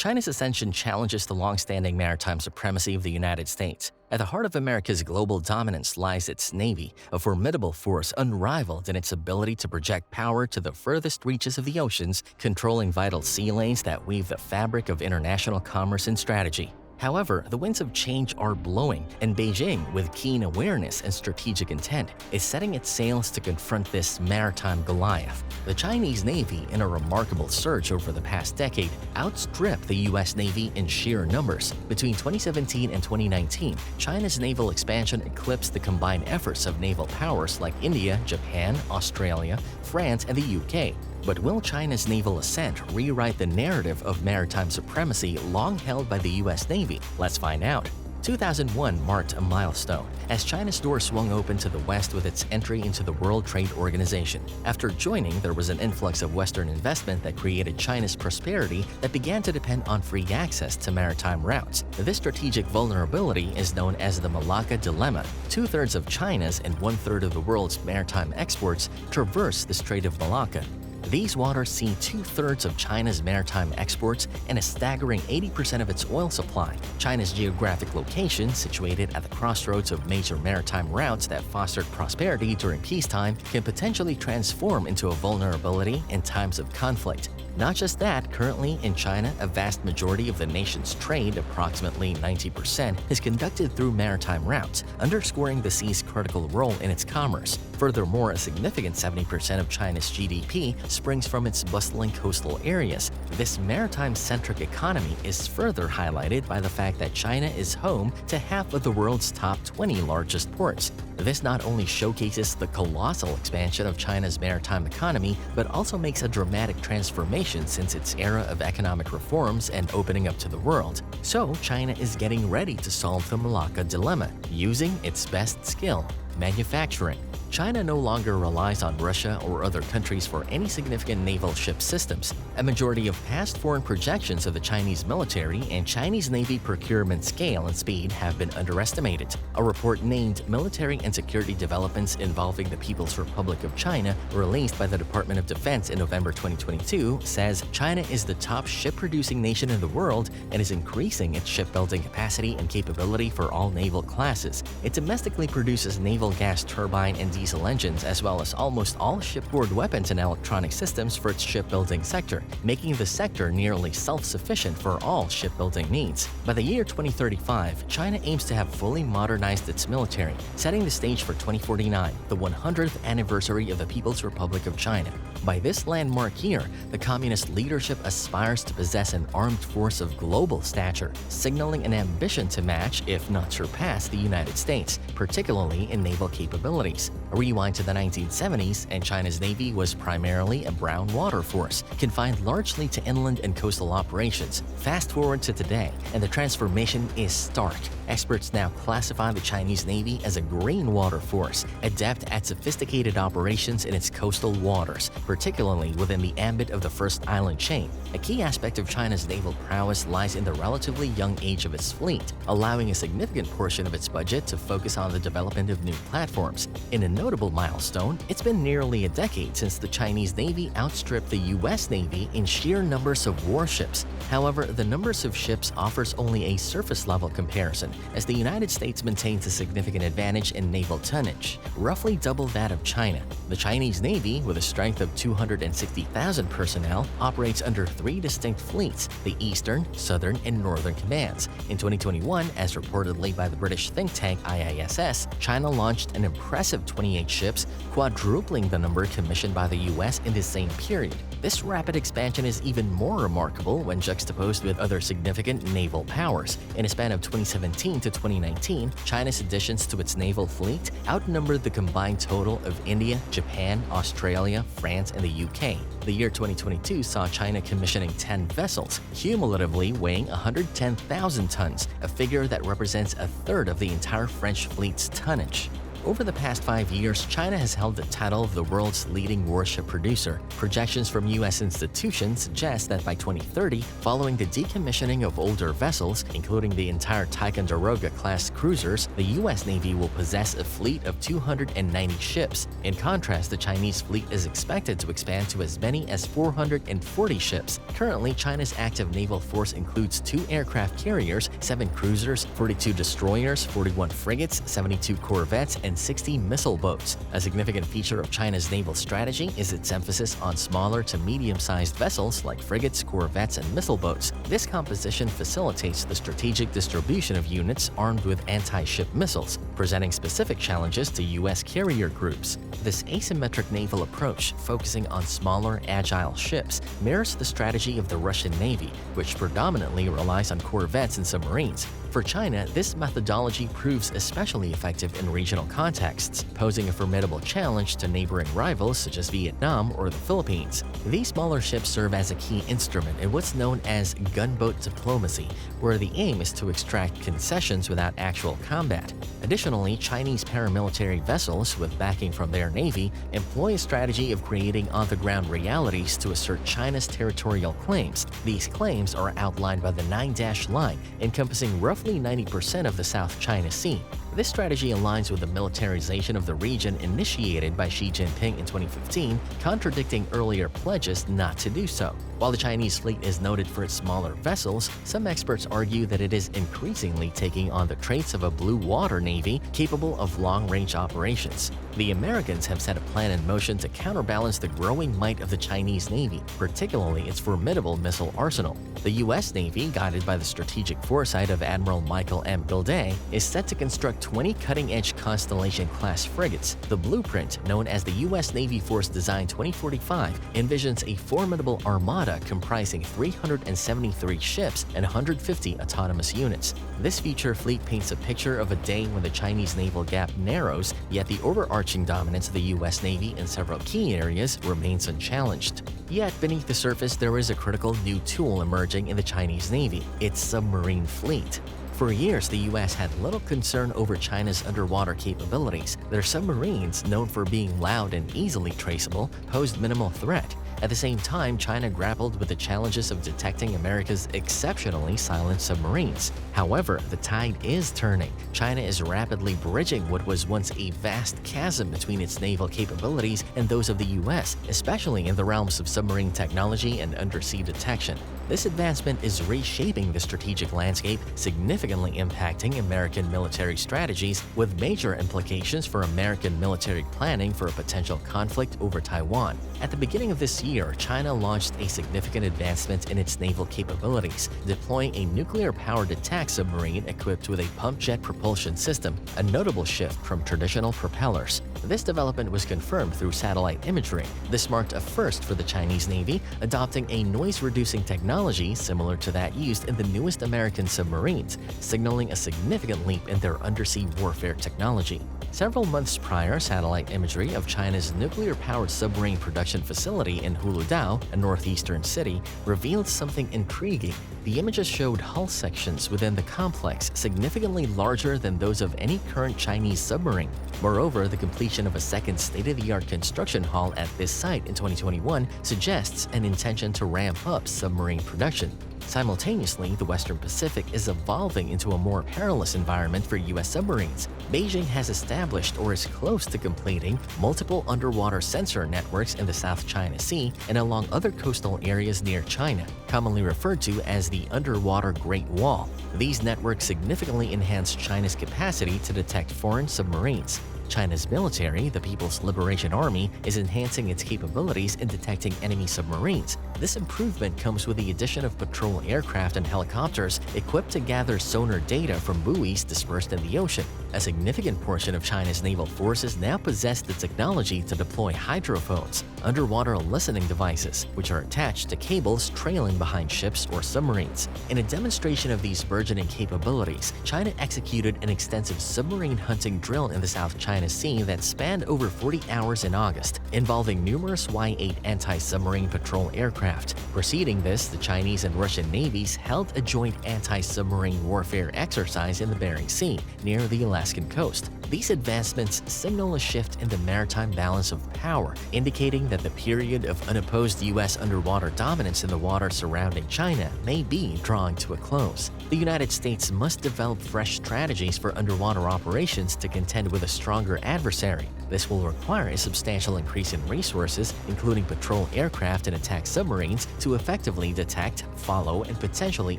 China's Ascension challenges the long-standing maritime supremacy of the United States. At the heart of America's global dominance lies its Navy, a formidable force unrivaled in its ability to project power to the furthest reaches of the oceans, controlling vital sea lanes that weave the fabric of international commerce and strategy. However, the winds of change are blowing, and Beijing, with keen awareness and strategic intent, is setting its sails to confront this maritime Goliath. The Chinese Navy, in a remarkable surge over the past decade, outstripped the U.S. Navy in sheer numbers. Between 2017 and 2019, China's naval expansion eclipsed the combined efforts of naval powers like India, Japan, Australia, France, and the UK. But will China's naval ascent rewrite the narrative of maritime supremacy long held by the U.S. Navy? Let's find out. 2001 marked a milestone as China's door swung open to the West with its entry into the World Trade Organization. After joining, there was an influx of Western investment that created China's prosperity that began to depend on free access to maritime routes. This strategic vulnerability is known as the Malacca Dilemma. Two-thirds of China's and one-third of the world's maritime exports traverse the Strait of Malacca. These waters see two-thirds of China's maritime exports and a staggering 80% of its oil supply. China's geographic location, situated at the crossroads of major maritime routes that fostered prosperity during peacetime, can potentially transform into a vulnerability in times of conflict. Not just that, currently in China, a vast majority of the nation's trade, approximately 90%, is conducted through maritime routes, underscoring the sea's critical role in its commerce. Furthermore, a significant 70% of China's GDP springs from its bustling coastal areas. This maritime-centric economy is further highlighted by the fact that China is home to half of the world's top 20 largest ports. This not only showcases the colossal expansion of China's maritime economy, but also makes a dramatic transformation since its era of economic reforms and opening up to the world. So, China is getting ready to solve the Malacca Dilemma, using its best skill: manufacturing. China no longer relies on Russia or other countries for any significant naval ship systems. A majority of past foreign projections of the Chinese military and Chinese Navy procurement scale and speed have been underestimated. A report named Military and Security Developments Involving the People's Republic of China, released by the Department of Defense in November 2022, says China is the top ship-producing nation in the world and is increasing its shipbuilding capacity and capability for all naval classes. It domestically produces naval gas turbine and diesel engines, as well as almost all shipboard weapons and electronic systems for its shipbuilding sector, making the sector nearly self-sufficient for all shipbuilding needs. By the year 2035, China aims to have fully modernized its military, setting the stage for 2049, the 100th anniversary of the People's Republic of China. By this landmark year, the communist leadership aspires to possess an armed force of global stature, signaling an ambition to match, if not surpass, the United States, particularly in naval capabilities. Rewind to the 1970s, and China's Navy was primarily a brown water force, confined largely to inland and coastal operations. Fast forward to today, and the transformation is stark. Experts now classify the Chinese Navy as a green water force, adept at sophisticated operations in its coastal waters, particularly within the ambit of the first island chain. A key aspect of China's naval prowess lies in the relatively young age of its fleet, allowing a significant portion of its budget to focus on the development of new platforms. In a notable milestone, it's been nearly a decade since the Chinese Navy outstripped the U.S. Navy in sheer numbers of warships. However, the numbers of ships offers only a surface-level comparison, as the United States maintains a significant advantage in naval tonnage, roughly double that of China. The Chinese Navy, with a strength of 260,000 personnel, operates under three distinct fleets: the Eastern, Southern, and Northern Commands. In 2021, as reportedly by the British think tank IISS, China launched an impressive 28 ships, quadrupling the number commissioned by the U.S. in the same period. This rapid expansion is even more remarkable when juxtaposed with other significant naval powers. In a span of 2017 to 2019, China's additions to its naval fleet outnumbered the combined total of India, Japan, Australia, France, and the UK. The year 2022 saw China commissioning 10 vessels, cumulatively weighing 110,000 tons, a figure that represents a third of the entire French fleet's tonnage. Over the past 5 years, China has held the title of the world's leading warship producer. Projections from U.S. institutions suggest that by 2030, following the decommissioning of older vessels, including the entire Ticonderoga-class cruisers, the U.S. Navy will possess a fleet of 290 ships. In contrast, the Chinese fleet is expected to expand to as many as 440 ships. Currently, China's active naval force includes 2 aircraft carriers, 7 cruisers, 42 destroyers, 41 frigates, 72 corvettes, and 60 missile boats. A significant feature of China's naval strategy is its emphasis on smaller to medium-sized vessels like frigates, corvettes, and missile boats. This composition facilitates the strategic distribution of units armed with anti-ship missiles, presenting specific challenges to U.S. carrier groups. This asymmetric naval approach, focusing on smaller, agile ships, mirrors the strategy of the Russian Navy, which predominantly relies on corvettes and submarines. For China, this methodology proves especially effective in regional contexts, posing a formidable challenge to neighboring rivals such as Vietnam or the Philippines. These smaller ships serve as a key instrument in what's known as gunboat diplomacy, where the aim is to extract concessions without actual combat. Additionally, Chinese paramilitary vessels, with backing from their navy, employ a strategy of creating on-the-ground realities to assert China's territorial claims. These claims are outlined by the 9-dash line, encompassing roughly 90% of the South China Sea. This strategy aligns with the militarization of the region initiated by Xi Jinping in 2015, contradicting earlier pledges not to do so. While the Chinese fleet is noted for its smaller vessels, some experts argue that it is increasingly taking on the traits of a blue water navy capable of long-range operations. The Americans have set a plan in motion to counterbalance the growing might of the Chinese Navy, particularly its formidable missile arsenal. The U.S. Navy, guided by the strategic foresight of Admiral Michael M. Gilday, is set to construct 20 cutting-edge Constellation-class frigates. The blueprint, known as the U.S. Navy Force Design 2045, envisions a formidable armada comprising 373 ships and 150 autonomous units. This future fleet paints a picture of a day when the Chinese naval gap narrows, yet the overarching dominance of the U.S. Navy in several key areas remains unchallenged. Yet, beneath the surface, there is a critical new tool emerging in the Chinese Navy: its submarine fleet. For years, the U.S. had little concern over China's underwater capabilities. Their submarines, known for being loud and easily traceable, posed minimal threat. At the same time, China grappled with the challenges of detecting America's exceptionally silent submarines. However, the tide is turning. China is rapidly bridging what was once a vast chasm between its naval capabilities and those of the U.S., especially in the realms of submarine technology and undersea detection. This advancement is reshaping the strategic landscape, significantly impacting American military strategies, with major implications for American military planning for a potential conflict over Taiwan. At the beginning of this year, China launched a significant advancement in its naval capabilities, deploying a nuclear-powered attack submarine equipped with a pump jet propulsion system, a notable shift from traditional propellers. This development was confirmed through satellite imagery. This marked a first for the Chinese Navy, adopting a noise-reducing technology similar to that used in the newest American submarines, signaling a significant leap in their undersea warfare technology. Several months prior, satellite imagery of China's nuclear-powered submarine production facility in Huludao, a northeastern city, revealed something intriguing. The images showed hull sections within the complex significantly larger than those of any current Chinese submarine. Moreover, the completion of a second state-of-the-art construction hall at this site in 2021 suggests an intention to ramp up submarine production. Simultaneously, the Western Pacific is evolving into a more perilous environment for U.S. submarines. Beijing has established or is close to completing multiple underwater sensor networks in the South China Sea and along other coastal areas near China, commonly referred to as the Underwater Great Wall. These networks significantly enhance China's capacity to detect foreign submarines. China's military, the People's Liberation Army, is enhancing its capabilities in detecting enemy submarines. This improvement comes with the addition of patrol aircraft and helicopters equipped to gather sonar data from buoys dispersed in the ocean. A significant portion of China's naval forces now possess the technology to deploy hydrophones, underwater listening devices, which are attached to cables trailing behind ships or submarines. In a demonstration of these burgeoning capabilities, China executed an extensive submarine hunting drill in the South China Sea that spanned over 40 hours in August, involving numerous Y-8 anti-submarine patrol aircraft. Preceding this, the Chinese and Russian navies held a joint anti-submarine warfare exercise in the Bering Sea, near the Alaskan Alaskan coast. These advancements signal a shift in the maritime balance of power, indicating that the period of unopposed U.S. underwater dominance in the water surrounding China may be drawing to a close. The United States must develop fresh strategies for underwater operations to contend with a stronger adversary. This will require a substantial increase in resources, including patrol aircraft and attack submarines, to effectively detect, follow, and potentially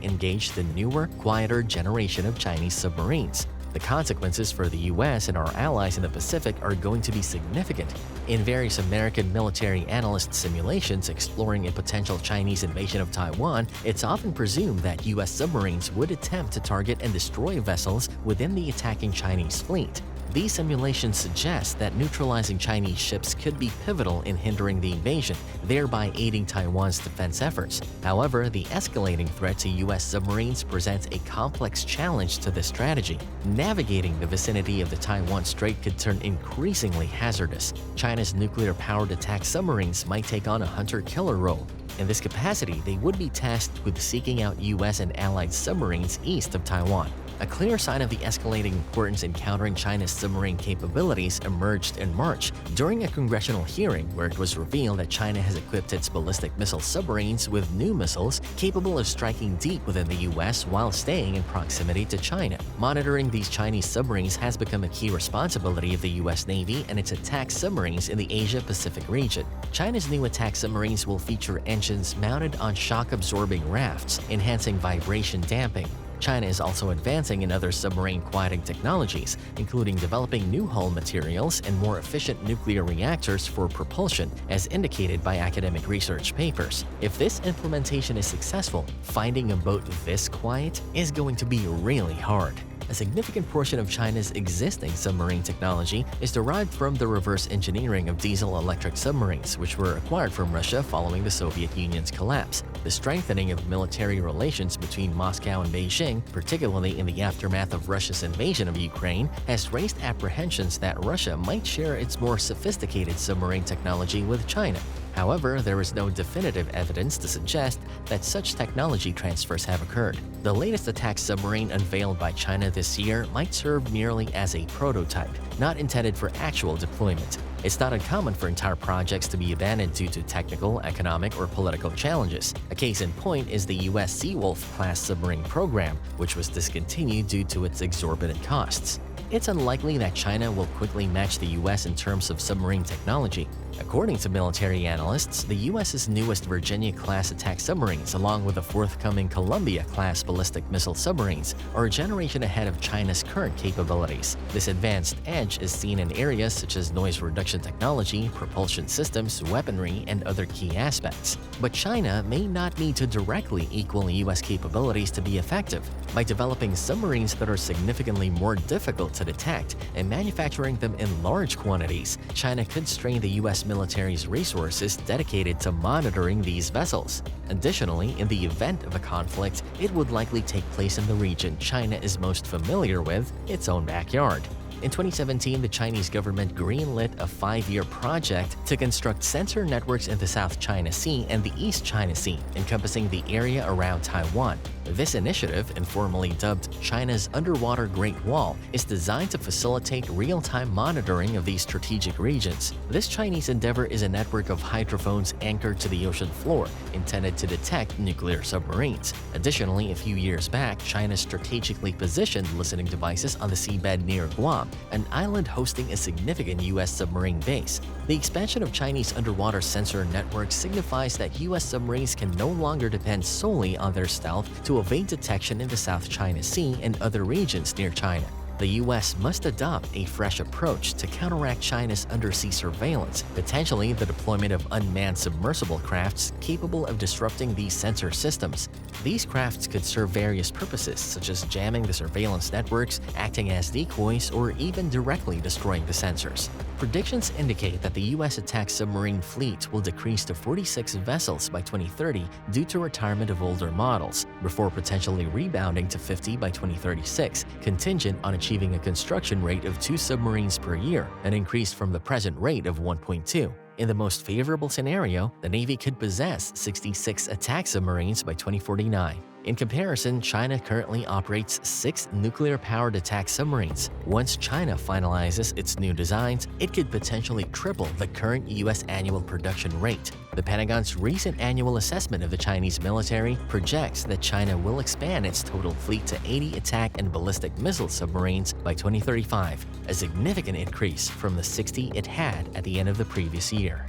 engage the newer, quieter generation of Chinese submarines. The consequences for the U.S. and our allies in the Pacific are going to be significant. In various American military analyst simulations exploring a potential Chinese invasion of Taiwan, it's often presumed that U.S. submarines would attempt to target and destroy vessels within the attacking Chinese fleet. These simulations suggest that neutralizing Chinese ships could be pivotal in hindering the invasion, thereby aiding Taiwan's defense efforts. However, the escalating threat to U.S. submarines presents a complex challenge to this strategy. Navigating the vicinity of the Taiwan Strait could turn increasingly hazardous. China's nuclear-powered attack submarines might take on a hunter-killer role. In this capacity, they would be tasked with seeking out U.S. and allied submarines east of Taiwan. A clear sign of the escalating importance in countering China's submarine capabilities emerged in March during a congressional hearing where it was revealed that China has equipped its ballistic missile submarines with new missiles capable of striking deep within the U.S. while staying in proximity to China. Monitoring these Chinese submarines has become a key responsibility of the U.S. Navy and its attack submarines in the Asia-Pacific region. China's new attack submarines will feature engines mounted on shock-absorbing rafts, enhancing vibration damping. China is also advancing in other submarine quieting technologies, including developing new hull materials and more efficient nuclear reactors for propulsion, as indicated by academic research papers. If this implementation is successful, finding a boat this quiet is going to be really hard. A significant portion of China's existing submarine technology is derived from the reverse engineering of diesel-electric submarines, which were acquired from Russia following the Soviet Union's collapse. The strengthening of military relations between Moscow and Beijing, particularly in the aftermath of Russia's invasion of Ukraine, has raised apprehensions that Russia might share its more sophisticated submarine technology with China. However, there is no definitive evidence to suggest that such technology transfers have occurred. The latest attack submarine unveiled by China this year might serve merely as a prototype, not intended for actual deployment. It's not uncommon for entire projects to be abandoned due to technical, economic, or political challenges. A case in point is the U.S. Seawolf-class submarine program, which was discontinued due to its exorbitant costs. It's unlikely that China will quickly match the U.S. in terms of submarine technology. According to military analysts, the U.S.'s newest Virginia-class attack submarines, along with the forthcoming Columbia-class ballistic missile submarines, are a generation ahead of China's current capabilities. This advanced edge is seen in areas such as noise reduction technology, propulsion systems, weaponry, and other key aspects. But China may not need to directly equal U.S. capabilities to be effective. By developing submarines that are significantly more difficult to detect and manufacturing them in large quantities, China could strain the U.S. military's resources dedicated to monitoring these vessels. Additionally, in the event of a conflict, it would likely take place in the region China is most familiar with, its own backyard. In 2017, the Chinese government greenlit a 5-year project to construct sensor networks in the South China Sea and the East China Sea, encompassing the area around Taiwan. This initiative, informally dubbed China's Underwater Great Wall, is designed to facilitate real-time monitoring of these strategic regions. This Chinese endeavor is a network of hydrophones anchored to the ocean floor, intended to detect nuclear submarines. Additionally, a few years back, China strategically positioned listening devices on the seabed near Guam, an island hosting a significant U.S. submarine base. The expansion of Chinese underwater sensor networks signifies that U.S. submarines can no longer depend solely on their stealth to evade detection in the South China Sea and other regions near China. The U.S. must adopt a fresh approach to counteract China's undersea surveillance, potentially the deployment of unmanned submersible crafts capable of disrupting these sensor systems. These crafts could serve various purposes, such as jamming the surveillance networks, acting as decoys, or even directly destroying the sensors. Predictions indicate that the U.S. attack submarine fleet will decrease to 46 vessels by 2030 due to retirement of older models, before potentially rebounding to 50 by 2036, contingent on achieving a construction rate of 2 submarines per year, an increase from the present rate of 1.2. In the most favorable scenario, the Navy could possess 66 attack submarines by 2049. In comparison, China currently operates 6 nuclear-powered attack submarines. Once China finalizes its new designs, it could potentially triple the current U.S. annual production rate. The Pentagon's recent annual assessment of the Chinese military projects that China will expand its total fleet to 80 attack and ballistic missile submarines by 2035, a significant increase from the 60 it had at the end of the previous year.